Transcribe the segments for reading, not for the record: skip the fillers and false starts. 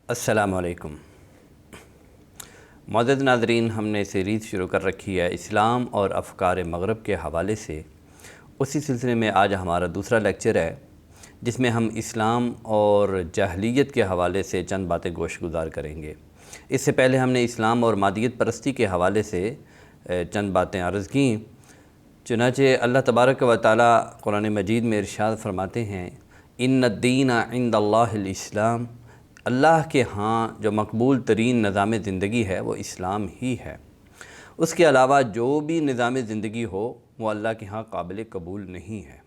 السلام علیکم معزز ناظرین، ہم نے سیریز شروع کر رکھی ہے اسلام اور افکار مغرب کے حوالے سے۔ اسی سلسلے میں آج ہمارا دوسرا لیکچر ہے جس میں ہم اسلام اور جاہلیت کے حوالے سے چند باتیں گوش گزار کریں گے۔ اس سے پہلے ہم نے اسلام اور مادیت پرستی کے حوالے سے چند باتیں عرض کیں۔ چنانچہ اللہ تبارک و تعالی قرآن مجید میں ارشاد فرماتے ہیں، ان الدین عند اللہ الاسلام، اللہ کے ہاں جو مقبول ترین نظام زندگی ہے وہ اسلام ہی ہے۔ اس کے علاوہ جو بھی نظام زندگی ہو وہ اللہ کے ہاں قابل قبول نہیں ہے۔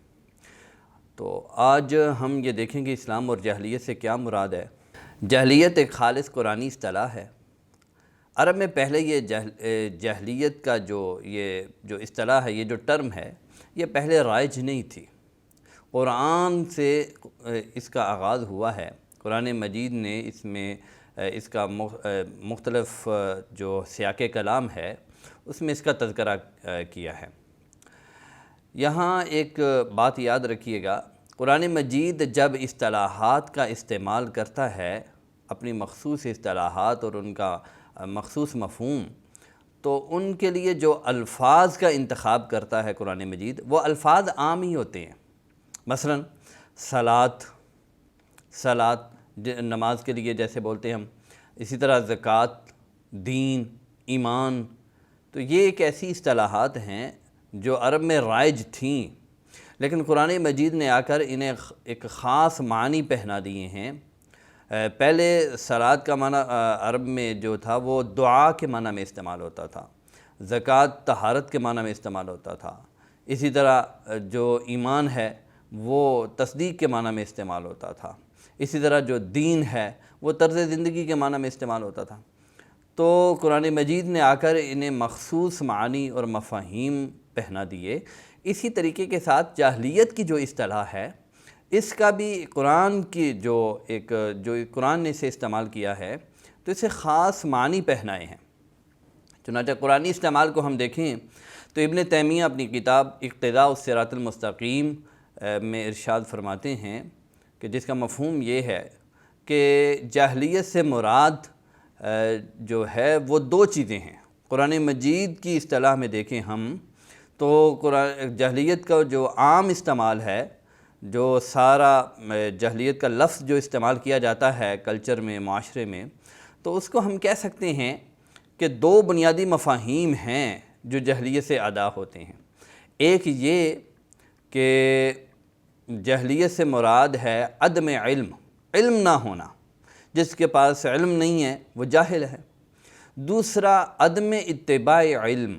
تو آج ہم یہ دیکھیں گے اسلام اور جاہلیت سے کیا مراد ہے۔ جاہلیت ایک خالص قرآنی اصطلاح ہے۔ عرب میں پہلے یہ جاہلیت کا جو اصطلاح ہے، یہ جو ٹرم ہے، یہ پہلے رائج نہیں تھی۔ قرآن سے اس کا آغاز ہوا ہے۔ قرآن مجید نے اس کا مختلف جو سیاق کلام ہے اس میں اس کا تذکرہ کیا ہے۔ یہاں ایک بات یاد رکھیے گا، قرآن مجید جب اصطلاحات کا استعمال کرتا ہے، اپنی مخصوص اصطلاحات اور ان کا مخصوص مفہوم، تو ان کے لیے جو الفاظ کا انتخاب کرتا ہے قرآن مجید، وہ الفاظ عام ہی ہوتے ہیں۔ مثلا صلاۃ نماز کے لیے جیسے بولتے ہیں ہم، اسی طرح زکوٰۃ، دین، ایمان، تو یہ ایک ایسی اصطلاحات ہیں جو عرب میں رائج تھیں، لیکن قرآن مجید نے آ کر انہیں ایک خاص معنی پہنا دیے ہیں۔ پہلے صلاۃ کا معنی عرب میں جو تھا وہ دعا کے معنی میں استعمال ہوتا تھا، زکوٰۃ طہارت کے معنی میں استعمال ہوتا تھا، اسی طرح جو ایمان ہے وہ تصدیق کے معنی میں استعمال ہوتا تھا، اسی طرح جو دین ہے وہ طرز زندگی کے معنی میں استعمال ہوتا تھا۔ تو قرآن مجید نے آ کر انہیں مخصوص معانی اور مفاہیم پہنا دیے۔ اسی طریقے کے ساتھ جاہلیت کی جو اصطلاح ہے، اس کا بھی قرآن کی جو قرآن نے اسے استعمال کیا ہے تو اسے خاص معنی پہنائے ہیں۔ چنانچہ قرآنی استعمال کو ہم دیکھیں تو ابن تیمیہ اپنی کتاب اقتداء الصراط المستقیم میں ارشاد فرماتے ہیں کہ جس کا مفہوم یہ ہے کہ جاہلیت سے مراد جو ہے وہ دو چیزیں ہیں۔ قرآن مجید کی اصطلاح میں دیکھیں ہم تو جاہلیت کا جو عام استعمال ہے، جو سارا جاہلیت کا لفظ جو استعمال کیا جاتا ہے کلچر میں، معاشرے میں، تو اس کو ہم کہہ سکتے ہیں کہ دو بنیادی مفاہیم ہیں جو جاہلیت سے ادا ہوتے ہیں۔ ایک یہ کہ جاہلیت سے مراد ہے عدم علم نہ ہونا، جس کے پاس علم نہیں ہے وہ جاہل ہے۔ دوسرا عدم اتباع علم،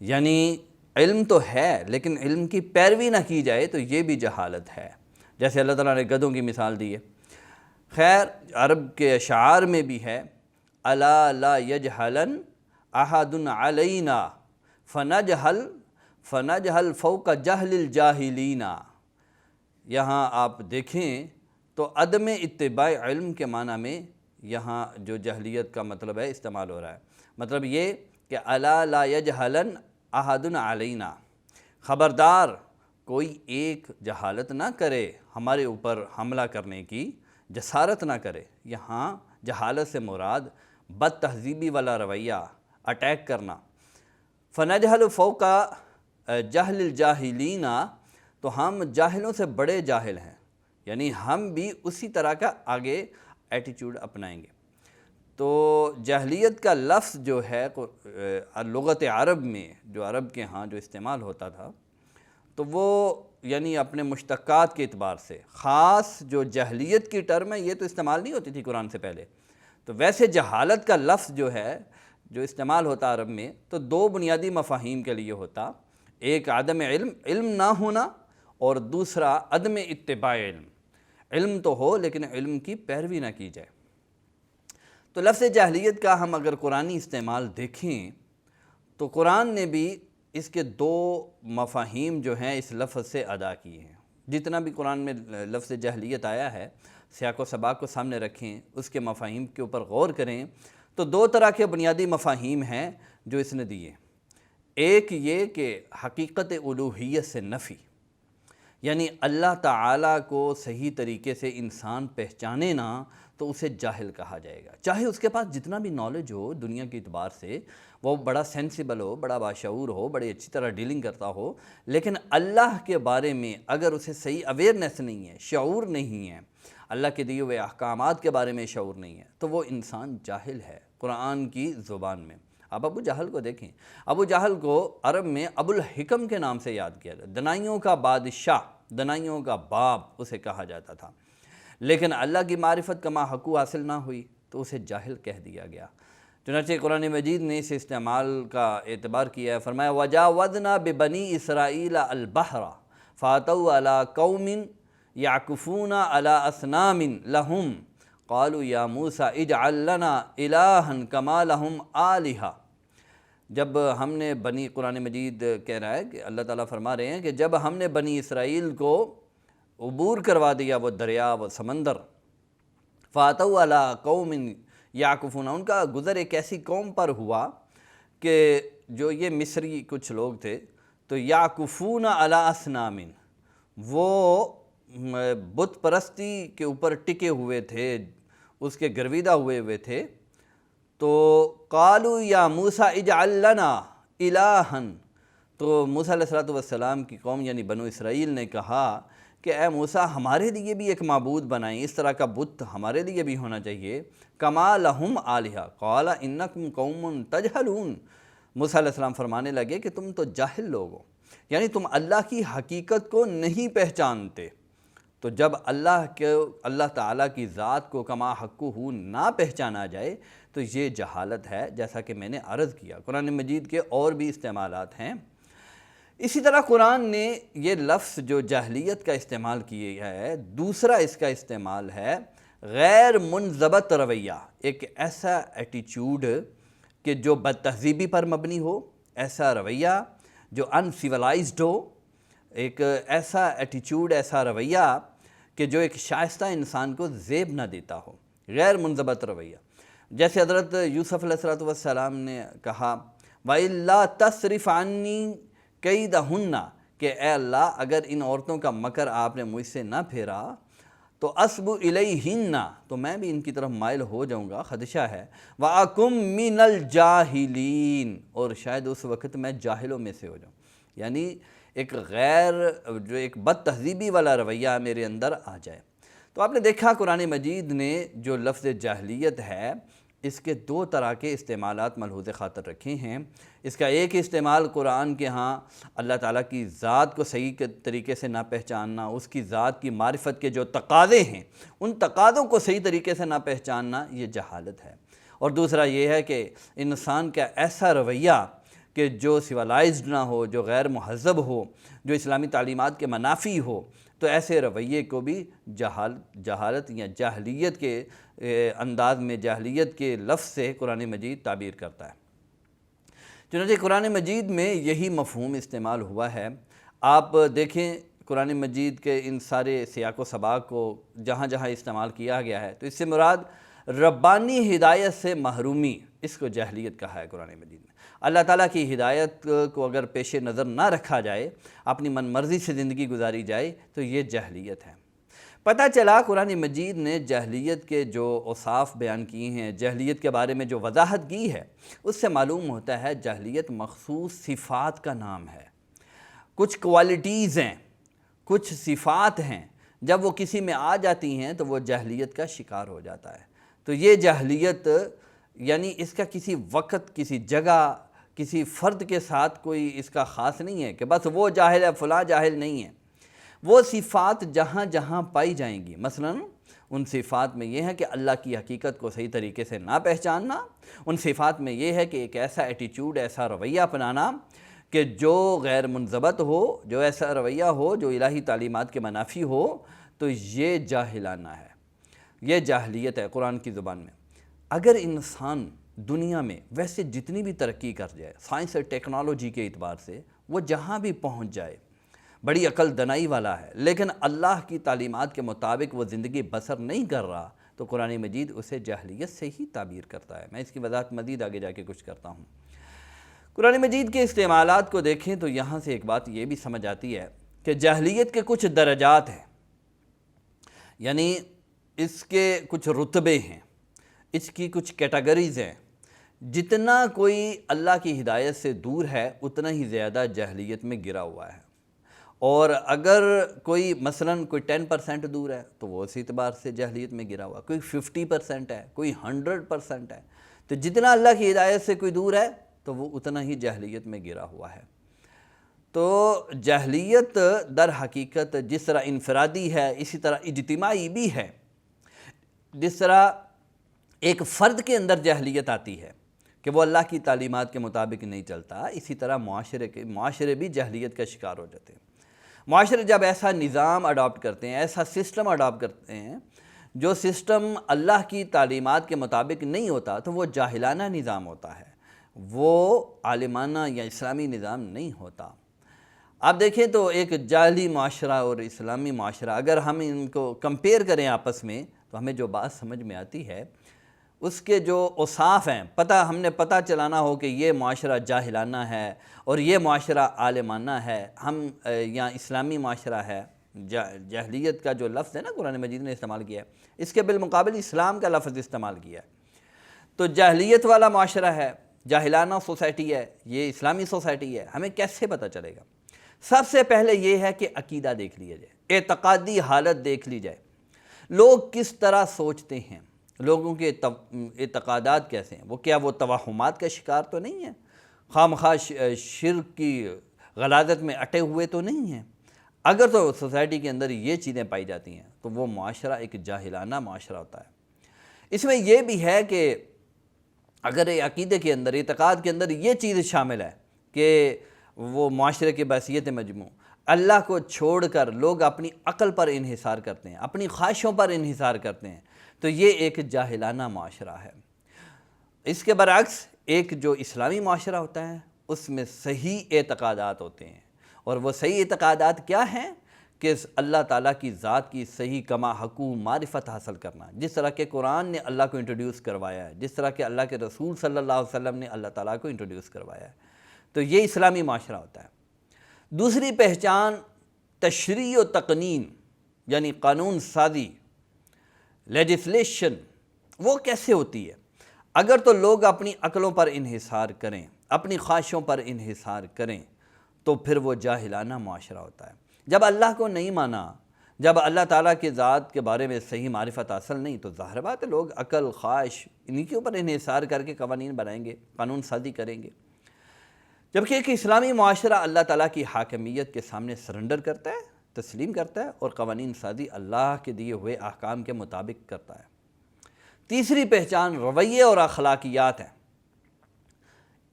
یعنی علم تو ہے لیکن علم کی پیروی نہ کی جائے تو یہ بھی جہالت ہے، جیسے اللہ تعالیٰ نے گدھوں کی مثال دی ہے۔ خیر، عرب کے اشعار میں بھی ہے، الا لا یجہلن احد علینا فنجہل فوق جہل الجاہلین۔ یہاں آپ دیکھیں تو عدم اتباع علم کے معنی میں یہاں جو جاہلیت کا مطلب ہے استعمال ہو رہا ہے۔ مطلب یہ کہ الا لا یجہلن احد علینا، خبردار کوئی ایک جہالت نہ کرے، ہمارے اوپر حملہ کرنے کی جسارت نہ کرے۔ یہاں جہالت سے مراد بد تہذیبی والا رویہ، اٹیک کرنا۔ فنجہل فوق جہل الجاہلین، تو ہم جاہلوں سے بڑے جاہل ہیں، یعنی ہم بھی اسی طرح کا آگے ایٹیچیوڈ اپنائیں گے۔ تو جاہلیت کا لفظ جو ہے لغت عرب میں، جو عرب کے ہاں جو استعمال ہوتا تھا، تو وہ یعنی اپنے مشتقات کے اعتبار سے خاص جو جاہلیت کی ٹرم ہے یہ تو استعمال نہیں ہوتی تھی قرآن سے پہلے۔ تو ویسے جہالت کا لفظ جو ہے جو استعمال ہوتا عرب میں تو دو بنیادی مفاہیم کے لیے ہوتا، ایک عدم علم نہ ہونا، اور دوسرا عدم اتباع علم تو ہو لیکن علم کی پیروی نہ کی جائے۔ تو لفظ جاہلیت کا ہم اگر قرآنی استعمال دیکھیں تو قرآن نے بھی اس کے دو مفاہیم جو ہیں اس لفظ سے ادا کیے ہیں۔ جتنا بھی قرآن میں لفظ جاہلیت آیا ہے، سیاق و سباق کو سامنے رکھیں، اس کے مفاہیم کے اوپر غور کریں تو دو طرح کے بنیادی مفاہیم ہیں جو اس نے دیے۔ ایک یہ کہ حقیقت الوہیت سے نفی، یعنی اللہ تعالیٰ کو صحیح طریقے سے انسان پہچانے نہ تو اسے جاہل کہا جائے گا، چاہے اس کے پاس جتنا بھی نالج ہو دنیا کے اعتبار سے، وہ بڑا سینسیبل ہو، بڑا باشعور ہو، بڑی اچھی طرح ڈیلنگ کرتا ہو، لیکن اللہ کے بارے میں اگر اسے صحیح اویئرنیس نہیں ہے، شعور نہیں ہے، اللہ کے دیے ہوئے احکامات کے بارے میں شعور نہیں ہے، تو وہ انسان جاہل ہے قرآن کی زبان میں۔ آپ ابو جہل کو دیکھیں، ابو جہل کو عرب میں ابو الحکم کے نام سے یاد کیا جاتا، دنائیوں کا بادشاہ، دنائیوں کا باپ اسے کہا جاتا تھا، لیکن اللہ کی معرفت کما حقو حاصل نہ ہوئی تو اسے جاہل کہہ دیا گیا۔ چنانچہ قرآن مجید نے اس استعمال کا اعتبار کیا ہے، فرمایا وَجَاوَزْنَا بِبَنِي إِسْرَائِيلَ الْبَحْرَ فَأَتَوْا عَلَىٰ قَوْمٍ يَعْكُفُونَ عَلَىٰ أَصْنَامٍ لَهُمْ قَالُوا يَا مُوسَىٰ اجْعَل لَّنَا إِلَٰهًا كَمَا لَهُمْ آلِهَةٌ۔ جب ہم نے قرآن مجید کہہ رہا ہے کہ اللہ تعالیٰ فرما رہے ہیں کہ جب ہم نے بنی اسرائیل کو عبور کروا دیا وہ دریا وہ سمندر، فَأَتَوْا عَلَىٰ قَوْمٍ يَعْكُفُونَ، ان کا گزر ایک ایسی قوم پر ہوا کہ جو یہ مصری کچھ لوگ تھے، تو يَعْكُفُونَ عَلَىٰ أَصْنَامٍ، وہ بت پرستی کے اوپر ٹکے ہوئے تھے، اس کے گرویدہ ہوئے تھے۔ تو قالوا یا موسیٰ اجعل لنا الہًا، تو موسیٰ علیہ السلام کی قوم یعنی بنو اسرائیل نے کہا کہ اے موسیٰ ہمارے لیے بھی ایک معبود بنائیں، اس طرح کا بت ہمارے لیے بھی ہونا چاہیے، کما لہم آلہہ، قال انکم قوم تجہلون، موسیٰ علیہ السلام فرمانے لگے کہ تم تو جاہل لوگ ہو، یعنی تم اللہ کی حقیقت کو نہیں پہچانتے۔ تو جب اللہ تعالیٰ کی ذات کو کما حقہ نہ پہچانا جائے تو یہ جہالت ہے، جیسا کہ میں نے عرض کیا۔ قرآن مجید کے اور بھی استعمالات ہیں۔ اسی طرح قرآن نے یہ لفظ جو جاہلیت کا استعمال کیا ہے، دوسرا اس کا استعمال ہے غیر منضبط رویہ، ایک ایسا ایٹیچیوڈ کہ جو بد تہذیبی پر مبنی ہو، ایسا رویہ جو ان سیولائزڈ ہو، ایک ایسا ایٹیچیوڈ، ایسا رویہ کہ جو ایک شائستہ انسان کو زیب نہ دیتا ہو، غیر منضبط رویہ۔ جیسے حضرت یوسف علیہ السلام نے کہا وَإِلَّا تَصْرِفْ عَنِّي كَيْدَهُنَّ، کہ اے اللہ اگر ان عورتوں کا مکر آپ نے مجھ سے نہ پھیرا تو أَصْبُ إِلَيْهِنَّ، تو میں بھی ان کی طرف مائل ہو جاؤں گا، خدشہ ہے، وَأَكُمْ مِنَ الْجَاهِلِينَ، اور شاید اس وقت میں جاہلوں میں سے ہو جاؤں، یعنی ایک ایک بد تہذیبی والا رویہ میرے اندر آ جائے۔ تو آپ نے دیکھا قرآن مجید نے جو لفظ جاہلیت ہے اس کے دو طرح کے استعمالات ملحوظ خاطر رکھے ہیں۔ اس کا ایک استعمال قرآن کے ہاں اللہ تعالیٰ کی ذات کو صحیح طریقے سے نہ پہچاننا، اس کی ذات کی معرفت کے جو تقاضے ہیں ان تقاضوں کو صحیح طریقے سے نہ پہچاننا، یہ جہالت ہے۔ اور دوسرا یہ ہے کہ انسان کا ایسا رویہ کہ جو سیولائزڈ نہ ہو، جو غیر مہذب ہو، جو اسلامی تعلیمات کے منافی ہو، تو ایسے رویے کو بھی جہالت یا جاہلیت کے انداز میں، جاہلیت کے لفظ سے قرآن مجید تعبیر کرتا ہے۔ چنانچہ قرآن مجید میں یہی مفہوم استعمال ہوا ہے۔ آپ دیکھیں قرآن مجید کے ان سارے سیاق و سباق کو جہاں جہاں استعمال کیا گیا ہے تو اس سے مراد ربانی ہدایت سے محرومی، اس کو جاہلیت کہا ہے قرآن مجید میں۔ اللہ تعالیٰ کی ہدایت کو اگر پیش نظر نہ رکھا جائے، اپنی من مرضی سے زندگی گزاری جائے تو یہ جاہلیت ہے۔ پتہ چلا قرآن مجید نے جاہلیت کے جو اوصاف بیان کیے ہیں، جاہلیت کے بارے میں جو وضاحت کی ہے، اس سے معلوم ہوتا ہے جاہلیت مخصوص صفات کا نام ہے، کچھ کوالٹیز ہیں، کچھ صفات ہیں، جب وہ کسی میں آ جاتی ہیں تو وہ جاہلیت کا شکار ہو جاتا ہے۔ تو یہ جاہلیت یعنی اس کا کسی وقت، کسی جگہ، کسی فرد کے ساتھ کوئی اس کا خاص نہیں ہے کہ بس وہ جاہل ہے، فلاں جاہل نہیں ہے۔ وہ صفات جہاں جہاں پائی جائیں گی، مثلا ان صفات میں یہ ہے کہ اللہ کی حقیقت کو صحیح طریقے سے نہ پہچاننا، ان صفات میں یہ ہے کہ ایک ایسا ایٹیچیوڈ، ایسا رویہ اپنانا کہ جو غیر منضبط ہو، جو ایسا رویہ ہو جو الہی تعلیمات کے منافی ہو، تو یہ جاہلانہ ہے، یہ جاہلیت ہے قرآن کی زبان میں۔ اگر انسان دنیا میں ویسے جتنی بھی ترقی کر جائے، سائنس اور ٹیکنالوجی کے اعتبار سے وہ جہاں بھی پہنچ جائے، بڑی عقل دنائی والا ہے، لیکن اللہ کی تعلیمات کے مطابق وہ زندگی بسر نہیں کر رہا، تو قرآن مجید اسے جاہلیت سے ہی تعبیر کرتا ہے۔ میں اس کی وضاحت مزید آگے جا کے کچھ کرتا ہوں۔ قرآن مجید کے استعمالات کو دیکھیں تو یہاں سے ایک بات یہ بھی سمجھ آتی ہے کہ جاہلیت کے کچھ درجات ہیں، یعنی اس کے کچھ رتبے ہیں، اس کی کچھ کیٹیگریز ہیں۔ جتنا کوئی اللہ کی ہدایت سے دور ہے اتنا ہی زیادہ جاہلیت میں گرا ہوا ہے، اور اگر کوئی مثلاً کوئی 10% دور ہے تو وہ اسی اعتبار سے جاہلیت میں گرا ہوا، کوئی 50% ہے، کوئی 100% ہے۔ تو جتنا اللہ کی ہدایت سے کوئی دور ہے تو وہ اتنا ہی جاہلیت میں گرا ہوا ہے۔ تو جاہلیت در حقیقت جس طرح انفرادی ہے اسی طرح اجتماعی بھی ہے۔ جس طرح ایک فرد کے اندر جاہلیت آتی ہے کہ وہ اللہ کی تعلیمات کے مطابق نہیں چلتا، اسی طرح معاشرے بھی جاہلیت کا شکار ہو جاتے ہیں۔ معاشرے جب ایسا نظام اڈاپٹ کرتے ہیں، ایسا سسٹم اڈاپٹ کرتے ہیں جو سسٹم اللہ کی تعلیمات کے مطابق نہیں ہوتا، تو وہ جاہلانہ نظام ہوتا ہے، وہ عالمانہ یا اسلامی نظام نہیں ہوتا۔ آپ دیکھیں تو ایک جاہلی معاشرہ اور اسلامی معاشرہ اگر ہم ان کو کمپیئر کریں آپس میں تو ہمیں جو بات سمجھ میں آتی ہے اس کے جو اوصاف ہیں، ہم نے پتہ چلانا ہو کہ یہ معاشرہ جاہلانہ ہے اور یہ معاشرہ عالمانہ ہے، ہم یا اسلامی معاشرہ ہے۔ جاہلیت کا جو لفظ ہے نا قرآن مجید نے استعمال کیا ہے، اس کے بالمقابل اسلام کا لفظ استعمال کیا ہے۔ تو جاہلیت والا معاشرہ ہے، جاہلانہ سوسائٹی ہے، یہ اسلامی سوسائٹی ہے، ہمیں کیسے پتہ چلے گا؟ سب سے پہلے یہ ہے کہ عقیدہ دیکھ لیا جائے، اعتقادی حالت دیکھ لی جائے، لوگ کس طرح سوچتے ہیں، لوگوں کے اعتقادات کیسے ہیں، وہ توہمات کا شکار تو نہیں ہیں، خواہ شرک کی غلاظت میں اٹے ہوئے تو نہیں ہیں۔ اگر تو سوسائٹی کے اندر یہ چیزیں پائی جاتی ہیں تو وہ معاشرہ ایک جاہلانہ معاشرہ ہوتا ہے۔ اس میں یہ بھی ہے کہ اگر عقیدے کے اندر، اعتقاد کے اندر یہ چیز شامل ہے کہ وہ معاشرے کی بحثیت مجموع اللہ کو چھوڑ کر لوگ اپنی عقل پر انحصار کرتے ہیں، اپنی خواہشوں پر انحصار کرتے ہیں، تو یہ ایک جاہلانہ معاشرہ ہے۔ اس کے برعکس ایک جو اسلامی معاشرہ ہوتا ہے اس میں صحیح اعتقادات ہوتے ہیں، اور وہ صحیح اعتقادات کیا ہیں کہ اللہ تعالیٰ کی ذات کی صحیح کما حقوق معرفت حاصل کرنا، جس طرح کہ قرآن نے اللہ کو انٹروڈیوس کروایا ہے، جس طرح کہ اللہ کے رسول صلی اللہ علیہ وسلم نے اللہ تعالیٰ کو انٹروڈیوس کروایا ہے، تو یہ اسلامی معاشرہ ہوتا ہے۔ دوسری پہچان تشریع و تقنین، یعنی قانون سازی، لیجسلیشن، وہ کیسے ہوتی ہے؟ اگر تو لوگ اپنی عقلوں پر انحصار کریں، اپنی خواہشوں پر انحصار کریں تو پھر وہ جاہلانہ معاشرہ ہوتا ہے۔ جب اللہ کو نہیں مانا، جب اللہ تعالیٰ کی ذات کے بارے میں صحیح معرفت حاصل نہیں، تو ظاہر بات ہے لوگ عقل، خواہش انہی کے اوپر انحصار کر کے قوانین بنائیں گے، قانون سازی کریں گے۔ جبکہ ایک اسلامی معاشرہ اللہ تعالیٰ کی حاکمیت کے سامنے سرنڈر کرتا ہے، تسلیم کرتا ہے، اور قوانین سازی اللہ کے دیے ہوئے احکام کے مطابق کرتا ہے۔ تیسری پہچان رویے اور اخلاقیات ہیں۔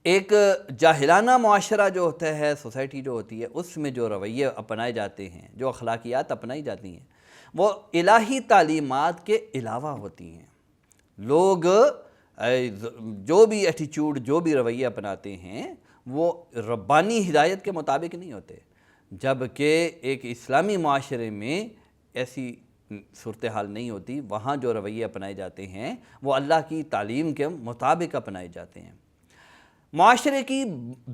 ایک جاہلانہ معاشرہ جو ہوتا ہے، سوسائٹی جو ہوتی ہے، اس میں جو رویے اپنائے جاتے ہیں، جو اخلاقیات اپنائی جاتی ہیں، وہ الہی تعلیمات کے علاوہ ہوتی ہیں۔ لوگ جو بھی ایٹیچیوڈ، جو بھی رویے اپناتے ہیں وہ ربانی ہدایت کے مطابق نہیں ہوتے، جبکہ ایک اسلامی معاشرے میں ایسی صورتحال نہیں ہوتی۔ وہاں جو رویے اپنائے جاتے ہیں وہ اللہ کی تعلیم کے مطابق اپنائے جاتے ہیں۔ معاشرے کی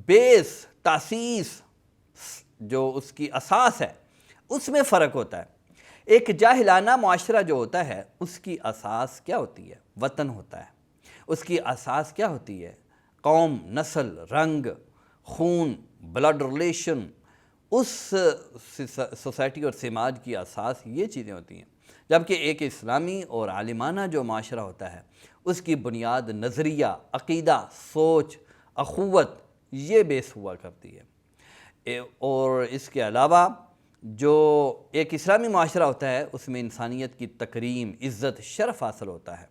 بیس، تاسیس، جو اس کی اساس ہے، اس میں فرق ہوتا ہے۔ ایک جاہلانہ معاشرہ جو ہوتا ہے اس کی اساس کیا ہوتی ہے؟ وطن ہوتا ہے۔ اس کی اساس کیا ہوتی ہے؟ قوم، نسل، رنگ، خون، بلڈ ریلیشن۔ اس سوسائٹی اور سماج کی اساس یہ چیزیں ہوتی ہیں، جبکہ ایک اسلامی اور عالمانہ جو معاشرہ ہوتا ہے اس کی بنیاد نظریہ، عقیدہ، سوچ، اخوت، یہ بیس ہوا کرتی ہے۔ اور اس کے علاوہ جو ایک اسلامی معاشرہ ہوتا ہے اس میں انسانیت کی تکریم، عزت، شرف حاصل ہوتا ہے۔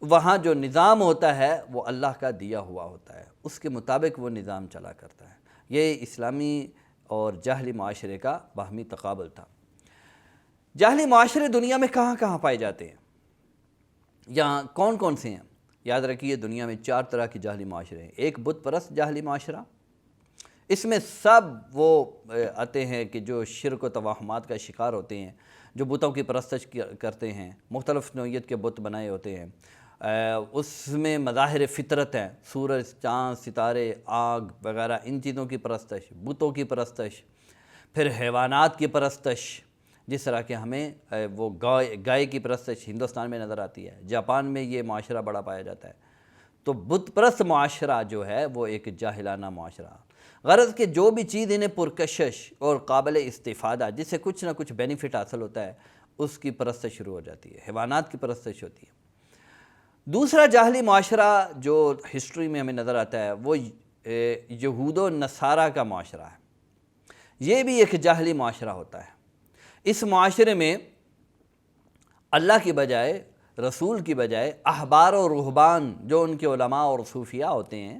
وہاں جو نظام ہوتا ہے وہ اللہ کا دیا ہوا ہوتا ہے، اس کے مطابق وہ نظام چلا کرتا ہے۔ یہ اسلامی اور جاہلی معاشرے کا باہمی تقابل تھا۔ جاہلی معاشرے دنیا میں کہاں کہاں پائے جاتے ہیں؟ یہاں کون کون سے ہیں؟ یاد رکھیے دنیا میں 4 طرح کے جاہلی معاشرے ہیں۔ ایک بت پرست جاہلی معاشرہ، اس میں سب وہ آتے ہیں کہ جو شرک و توہمات کا شکار ہوتے ہیں، جو بتوں کی پرستش کرتے ہیں، مختلف نوعیت کے بت بنائے ہوتے ہیں۔ اس میں مظاہر فطرت ہیں، سورج، چاند، ستارے، آگ وغیرہ، ان چیزوں کی پرستش، بتوں کی پرستش۔ پھر حیوانات کی پرستش، جس طرح کہ ہمیں وہ گائے کی پرستش ہندوستان میں نظر آتی ہے، جاپان میں یہ معاشرہ بڑا پایا جاتا ہے۔ تو بت پرست معاشرہ جو ہے وہ ایک جاہلانہ معاشرہ، غرض کہ جو بھی چیز انہیں پرکشش اور قابل استفادہ، جس سے کچھ نہ کچھ بینیفٹ حاصل ہوتا ہے، اس کی پرستش شروع ہو جاتی ہے، حیوانات کی پرستش ہوتی ہے۔ دوسرا جاہلی معاشرہ جو ہسٹری میں ہمیں نظر آتا ہے وہ یہود و نصارہ کا معاشرہ ہے۔ یہ بھی ایک جاہلی معاشرہ ہوتا ہے۔ اس معاشرے میں اللہ کی بجائے، رسول کی بجائے، احبار و رہبان جو ان کے علماء اور صوفیاء ہوتے ہیں،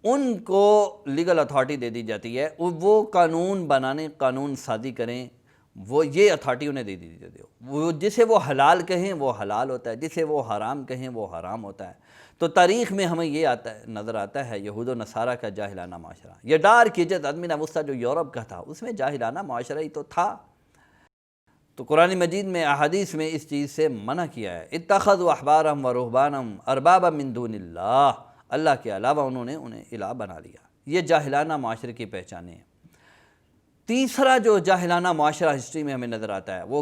ان کو لیگل اتھارٹی دے دی جاتی ہے، وہ قانون بنانے، قانون سازی کریں، وہ یہ اتھارٹی انہیں دے دی جاتی ہے۔ وہ جسے وہ حلال کہیں وہ حلال ہوتا ہے، جسے وہ حرام کہیں وہ حرام ہوتا ہے۔ تو تاریخ میں ہمیں یہ نظر آتا ہے یہود و نصارہ کا جاہلانہ معاشرہ۔ یہ ڈارک ایجز ازمنہ وسطیٰ جو یورپ کا تھا، اس میں جاہلانہ معاشرہ ہی تو تھا۔ تو قرآن مجید میں، احادیث میں اس چیز سے منع کیا ہے۔ اتخذوا احبارهم ورہبانهم اربابا من دون اللہ، اللہ کے علاوہ انہیں الہ بنا لیا۔ یہ جاہلانہ معاشرے کی پہچانیں ہیں۔ تیسرا جو جاہلانہ معاشرہ ہسٹری میں ہمیں نظر آتا ہے وہ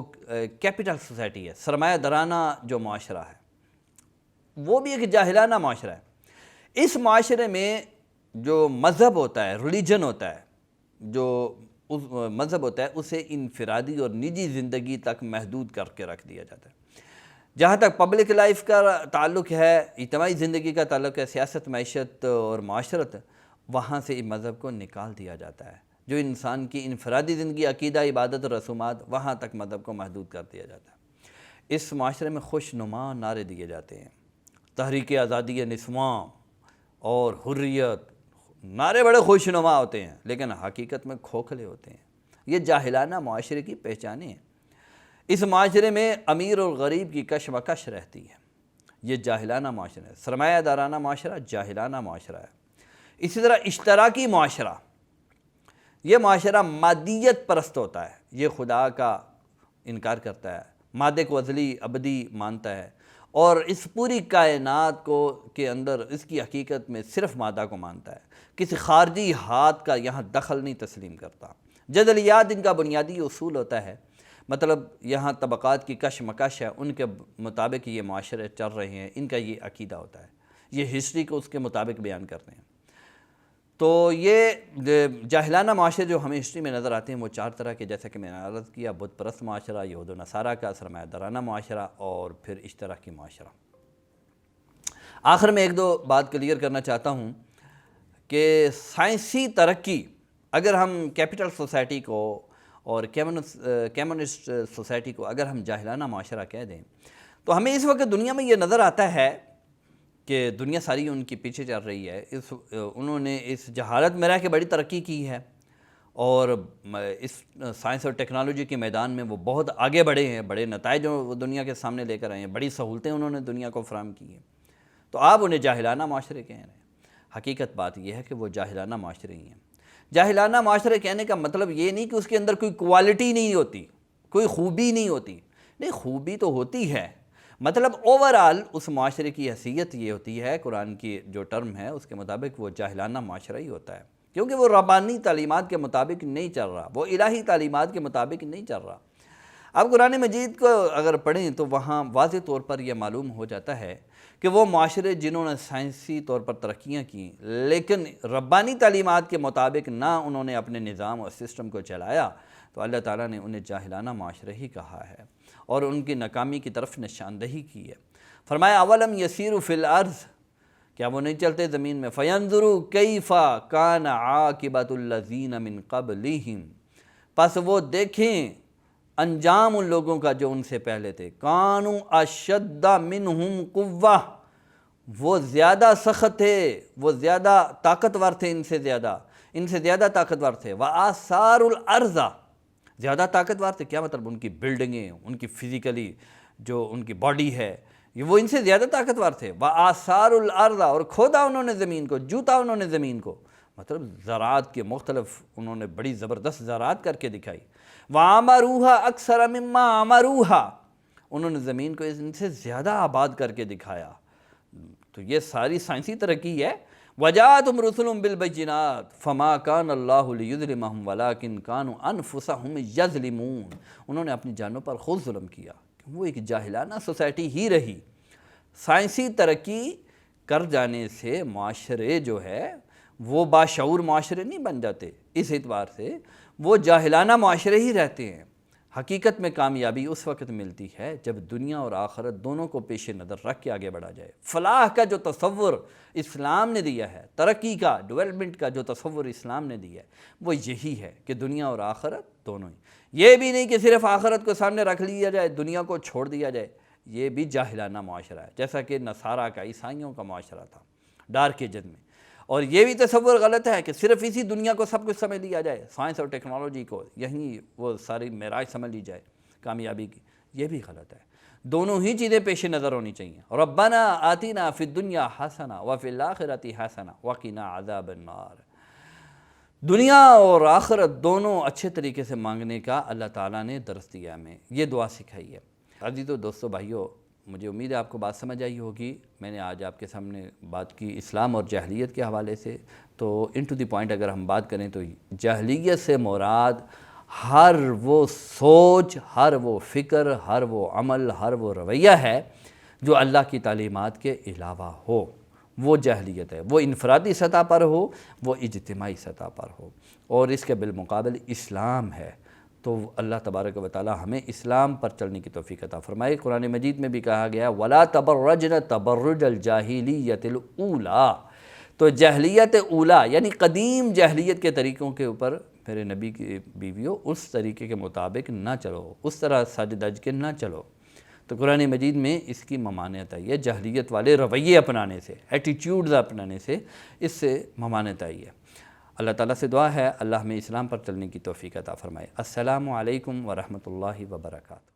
کیپٹل سوسائٹی ہے، سرمایہ دارانہ جو معاشرہ ہے، وہ بھی ایک جاہلانہ معاشرہ ہے۔ اس معاشرے میں جو مذہب ہوتا ہے، ریلیجن ہوتا ہے، جو مذہب ہوتا ہے، اسے انفرادی اور نجی زندگی تک محدود کر کے رکھ دیا جاتا ہے۔ جہاں تک پبلک لائف کا تعلق ہے، اجتماعی زندگی کا تعلق ہے، سیاست، معیشت اور معاشرت، وہاں سے مذہب کو نکال دیا جاتا ہے۔ جو انسان کی انفرادی زندگی، عقیدہ، عبادت اور رسومات، وہاں تک مذہب کو محدود کر دیا جاتا ہے۔ اس معاشرے میں خوش نما نعرے دیے جاتے ہیں، تحریک آزادی نسواں اور حریت، نعرے بڑے خوش نما ہوتے ہیں لیکن حقیقت میں کھوکھلے ہوتے ہیں۔ یہ جاہلانہ معاشرے کی پہچانیں ہیں۔ اس معاشرے میں امیر اور غریب کی کشمکش رہتی ہے۔ یہ جاہلانہ معاشرہ ہے۔ سرمایہ دارانہ معاشرہ جاہلانہ معاشرہ ہے۔ اسی طرح اشتراکی معاشرہ، یہ معاشرہ مادیت پرست ہوتا ہے، یہ خدا کا انکار کرتا ہے، مادے کو ازلی ابدی مانتا ہے، اور اس پوری کائنات کو کے اندر اس کی حقیقت میں صرف مادہ کو مانتا ہے، کسی خارجی ہاتھ کا یہاں دخل نہیں تسلیم کرتا۔ جدلیات ان کا بنیادی اصول ہوتا ہے، مطلب یہاں طبقات کی کشمکش ہے، ان کے مطابق یہ معاشرے چل رہے ہیں، ان کا یہ عقیدہ ہوتا ہے، یہ ہسٹری کو اس کے مطابق بیان کرتے ہیں۔ تو یہ جاہلانہ معاشرے جو ہمیں ہسٹری میں نظر آتے ہیں وہ چار طرح کے، جیسا کہ میں نے عرض کیا، بت پرست معاشرہ، یہود و نصارہ کا، سرمایہ دارانہ معاشرہ، اور پھر اشتراکی معاشرہ۔ آخر میں ایک دو بات کلیئر کرنا چاہتا ہوں کہ سائنسی ترقی، اگر ہم کیپٹل سوسائٹی کو اور کمیونسٹ سوسائٹی کو اگر ہم جاہلانہ معاشرہ کہہ دیں، تو ہمیں اس وقت دنیا میں یہ نظر آتا ہے کہ دنیا ساری ان کی پیچھے چل رہی ہے۔ انہوں نے اس جہالت میں رہ کے بڑی ترقی کی ہے، اور اس سائنس اور ٹیکنالوجی کے میدان میں وہ بہت آگے بڑھے ہیں، بڑے نتائج وہ دنیا کے سامنے لے کر آئے ہیں، بڑی سہولتیں انہوں نے دنیا کو فراہم کی ہیں۔ تو آپ انہیں جاہلانہ معاشرے کہہ رہے ہیں۔ حقیقت بات یہ ہے کہ وہ جاہلانہ معاشرے ہی ہیں۔ جاہلانہ معاشرے کہنے کا مطلب یہ نہیں کہ اس کے اندر کوئی کوالٹی نہیں ہوتی، کوئی خوبی نہیں ہوتی، نہیں، خوبی تو ہوتی ہے۔ مطلب اوورآل اس معاشرے کی حیثیت یہ ہوتی ہے، قرآن کی جو ٹرم ہے اس کے مطابق وہ جاہلانہ معاشرہ ہی ہوتا ہے، کیونکہ وہ ربانی تعلیمات کے مطابق نہیں چل رہا، وہ الہی تعلیمات کے مطابق نہیں چل رہا۔ اب قرآن مجید کو اگر پڑھیں تو وہاں واضح طور پر یہ معلوم ہو جاتا ہے کہ وہ معاشرے جنہوں نے سائنسی طور پر ترقیاں کیں لیکن ربانی تعلیمات کے مطابق نہ انہوں نے اپنے نظام اور سسٹم کو چلایا، تو اللہ تعالیٰ نے انہیں جاہلانہ معاشرہ ہی کہا ہے اور ان کی ناکامی کی طرف نشاندہی کی ہے۔ فرمایا اولم یسیروا فی الارض، کیا وہ نہیں چلتے زمین میں، فینظروا کیف کان عاقبۃ الذین من قبلہم، پس وہ دیکھیں انجام ان لوگوں کا جو ان سے پہلے تھے، کانوا اشد منہم قوہ، وہ زیادہ سخت تھے، وہ زیادہ طاقتور تھے، ان سے زیادہ طاقتور تھے، وآثاروا الارض، زیادہ طاقتور تھے، کیا مطلب ان کی بلڈنگیں، ان کی فزیکلی جو ان کی باڈی ہے، وہ ان سے زیادہ طاقتور تھے، وآثاروا الارض، اور کھودا انہوں نے زمین کو، جوتا انہوں نے زمین کو، مطلب زراعت کے مختلف انہوں نے بڑی زبردست زراعت کر کے دکھائی، وَعَمَرُوهَا أَكْثَرَ مِمَّا عَمَرُوهَا، انہوں نے زمین کو ان سے زیادہ آباد کر کے دکھایا۔ تو یہ ساری سائنسی ترقی ہے، وجاءتهم رسلهم بالبينات فما كان اللہ لیظلمهم ولكن كانوا انفسهم یظلمون. انہوں نے اپنی جانوں پر خود ظلم کیا. وہ ایک جاہلانہ سوسائٹی ہی رہی. سائنسی ترقی کر جانے سے معاشرے جو ہے وہ باشعور معاشرے نہیں بن جاتے. اس اعتبار سے وہ جاہلانہ معاشرے ہی رہتے ہیں. حقیقت میں کامیابی اس وقت ملتی ہے جب دنیا اور آخرت دونوں کو پیش نظر رکھ کے آگے بڑھا جائے. فلاح کا جو تصور اسلام نے دیا ہے، ترقی کا، ڈیولپمنٹ کا جو تصور اسلام نے دیا ہے، وہ یہی ہے کہ دنیا اور آخرت دونوں ہی. یہ بھی نہیں کہ صرف آخرت کو سامنے رکھ لیا جائے، دنیا کو چھوڑ دیا جائے. یہ بھی جاہلانہ معاشرہ ہے، جیسا کہ نصارہ کا، عیسائیوں کا معاشرہ تھا ڈارک ایجز میں. اور یہ بھی تصور غلط ہے کہ صرف اسی دنیا کو سب کچھ سمجھ لیا جائے، سائنس اور ٹیکنالوجی کو یہیں وہ ساری معراج سمجھ لی جائے کامیابی کی. یہ بھی غلط ہے. دونوں ہی چیزیں پیش نظر ہونی چاہیے. ربنا آتنا فی الدنیا حسنہ وفی الآخرۃ حسنہ وقنا عذاب النار. دنیا اور آخرت دونوں اچھے طریقے سے مانگنے کا اللہ تعالیٰ نے درس دیا ہمیں، یہ دعا سکھائی ہے. عزیزو دوستو بھائیو، مجھے امید ہے آپ کو بات سمجھ آئی ہوگی. میں نے آج آپ کے سامنے بات کی اسلام اور جاہلیت کے حوالے سے. تو ان ٹو دی پوائنٹ اگر ہم بات کریں تو جاہلیت سے مراد ہر وہ سوچ، ہر وہ فکر، ہر وہ عمل، ہر وہ رویہ ہے جو اللہ کی تعلیمات کے علاوہ ہو، وہ جاہلیت ہے. وہ انفرادی سطح پر ہو، وہ اجتماعی سطح پر ہو. اور اس کے بالمقابل اسلام ہے. تو اللہ تبارک و تعالی ہمیں اسلام پر چلنے کی توفیق عطا فرمائے. قرآن مجید میں بھی کہا گیا وَلَا تَبَرَّجْنَ تَبَرُّجَ الْجَاهِلِيَّةِ الْأُولَىٰ. تو جاہلیت اولا یعنی قدیم جاہلیت کے طریقوں کے اوپر میرے نبی کی بیویوں اس طریقے کے مطابق نہ چلو، اس طرح سج دج کے نہ چلو. تو قرآن مجید میں اس کی ممانعت آئی ہے. جاہلیت والے رویے اپنانے سے، ایٹیٹیوڈز اپنانے سے، اس سے ممانعت آئی ہے. اللہ تعالیٰ سے دعا ہے اللہ ہمیں اسلام پر چلنے کی توفیق عطا فرمائے. السلام علیکم ورحمۃ اللہ وبرکاتہ.